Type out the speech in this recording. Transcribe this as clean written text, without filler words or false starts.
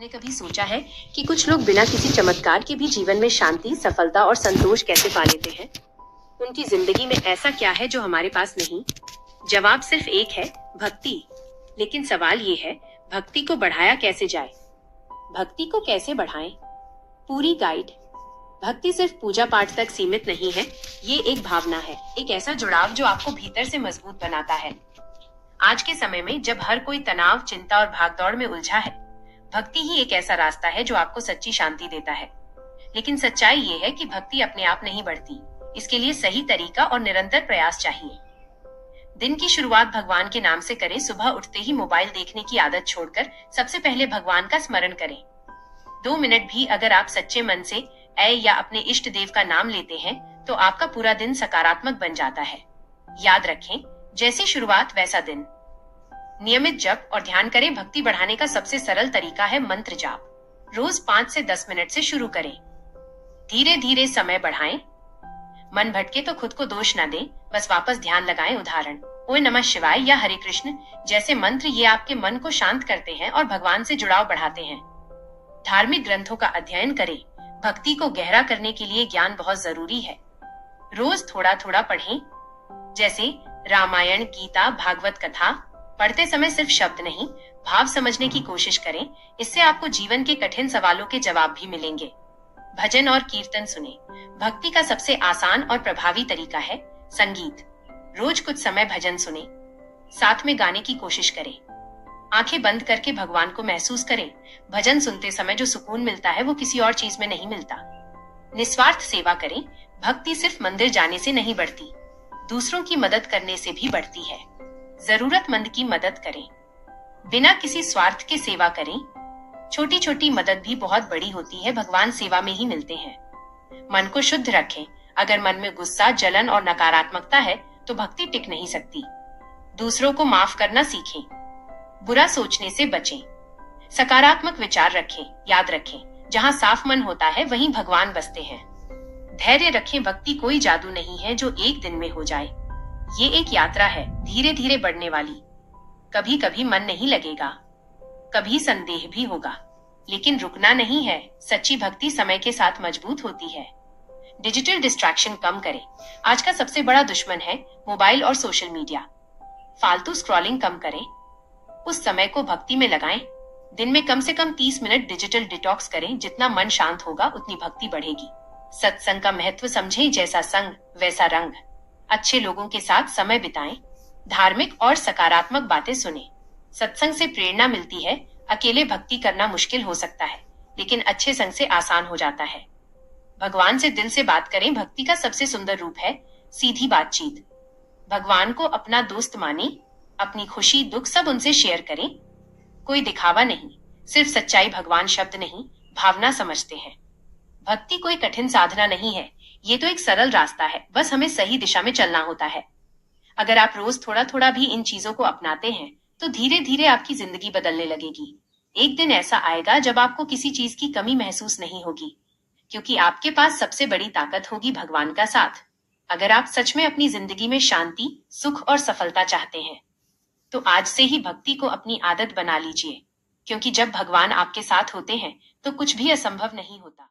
आपने कभी सोचा है कि कुछ लोग बिना किसी चमत्कार के भी जीवन में शांति, सफलता और संतोष कैसे पा लेते हैं? उनकी जिंदगी में ऐसा क्या है जो हमारे पास नहीं? जवाब सिर्फ एक है, भक्ति। लेकिन सवाल ये है, भक्ति को बढ़ाया कैसे जाए? भक्ति को कैसे बढ़ाएं? पूरी गाइड। भक्ति सिर्फ पूजा पाठ तक सीमित नहीं है, ये एक भावना है, एक ऐसा जुड़ाव जो आपको भीतर से मजबूत बनाता है। आज के समय में जब हर कोई तनाव, चिंता और भागदौड़ में उलझा है, भक्ति ही एक ऐसा रास्ता है जो आपको सच्ची शांति देता है। लेकिन सच्चाई ये है कि भक्ति अपने आप नहीं बढ़ती, इसके लिए सही तरीका और निरंतर प्रयास चाहिए। दिन की शुरुआत भगवान के नाम से करें। सुबह उठते ही मोबाइल देखने की आदत छोड़कर सबसे पहले भगवान का स्मरण करें। 2 मिनट भी अगर आप सच्चे मन से ऐ या अपने इष्ट देव का नाम लेते हैं तो आपका पूरा दिन सकारात्मक बन जाता है। याद रखें, जैसी शुरुआत वैसा दिन। नियमित जप और ध्यान करें। भक्ति बढ़ाने का सबसे सरल तरीका है मंत्र जाप। रोज 5 से 10 मिनट से शुरू करें। धीरे धीरे समय बढ़ाएं। मन भटके तो खुद को दोष न दें, बस वापस ध्यान लगाएं। उदाहरण, ओम नमः शिवाय या हरे कृष्ण जैसे मंत्र, ये आपके मन को शांत करते हैं और भगवान से जुड़ाव बढ़ाते हैं। धार्मिक ग्रंथों का अध्ययन करें। भक्ति को गहरा करने के लिए ज्ञान बहुत जरूरी है। रोज थोड़ा थोड़ा पढ़ें, जैसे रामायण, गीता, भागवत कथा। पढ़ते समय सिर्फ शब्द नहीं, भाव समझने की कोशिश करें। इससे आपको जीवन के कठिन सवालों के जवाब भी मिलेंगे। भजन और कीर्तन सुने। भक्ति का सबसे आसान और प्रभावी तरीका है संगीत। रोज कुछ समय भजन सुने, साथ में गाने की कोशिश करें। आंखें बंद करके भगवान को महसूस करें। भजन सुनते समय जो सुकून मिलता है वो किसी और चीज में नहीं मिलता। निस्वार्थ सेवा करें। भक्ति सिर्फ मंदिर जाने से नहीं बढ़ती, दूसरों की मदद करने से भी बढ़ती है। जरूरतमंद की मदद करें, बिना किसी स्वार्थ के सेवा करें। छोटी छोटी मदद भी बहुत बड़ी होती है, भगवान सेवा में ही मिलते हैं। मन को शुद्ध रखें। अगर मन में गुस्सा, जलन और नकारात्मकता है तो भक्ति टिक नहीं सकती। दूसरों को माफ करना सीखें। बुरा सोचने से बचें। सकारात्मक विचार रखें। याद रखें, जहाँ साफ मन होता है वहीं भगवान बसते हैं। धैर्य रखें। भक्ति कोई जादू नहीं है जो एक दिन में हो जाए। ये एक यात्रा है, धीरे धीरे बढ़ने वाली। कभी कभी मन नहीं लगेगा, कभी संदेह भी होगा, लेकिन रुकना नहीं है। सच्ची भक्ति समय के साथ मजबूत होती है। डिजिटल डिस्ट्रैक्शन कम करें। आज का सबसे बड़ा दुश्मन है मोबाइल और सोशल मीडिया। फालतू स्क्रॉलिंग कम करें, उस समय को भक्ति में लगाएं। दिन में कम से कम 30 मिनट डिजिटल डिटॉक्स करें। जितना मन शांत होगा उतनी भक्ति बढ़ेगी। सत्संग का महत्व समझें। जैसा संग वैसा रंग। अच्छे लोगों के साथ समय बिताएं। धार्मिक और सकारात्मक बातें सुनें। सत्संग से प्रेरणा मिलती है। अकेले भक्ति करना मुश्किल हो सकता है, लेकिन अच्छे संग से आसान हो जाता है। भगवान से दिल से बात करें। भक्ति का सबसे सुंदर रूप है सीधी बातचीत। भगवान को अपना दोस्त माने। अपनी खुशी, दुख सब उनसे शेयर करें। कोई दिखावा नहीं, सिर्फ सच्चाई। भगवान शब्द नहीं, भावना समझते हैं। भक्ति कोई कठिन साधना नहीं है, ये तो एक सरल रास्ता है, बस हमें सही दिशा में चलना होता है। अगर आप रोज थोड़ा थोड़ा भी इन चीजों को अपनाते हैं तो धीरे धीरे आपकी जिंदगी बदलने लगेगी। एक दिन ऐसा आएगा जब आपको किसी चीज की कमी महसूस नहीं होगी, क्योंकि आपके पास सबसे बड़ी ताकत होगी भगवान का साथ। अगर आप सच में अपनी जिंदगी में शांति, सुख और सफलता चाहते हैं तो आज से ही भक्ति को अपनी आदत बना लीजिए, क्योंकि जब भगवान आपके साथ होते हैं तो कुछ भी असंभव नहीं होता।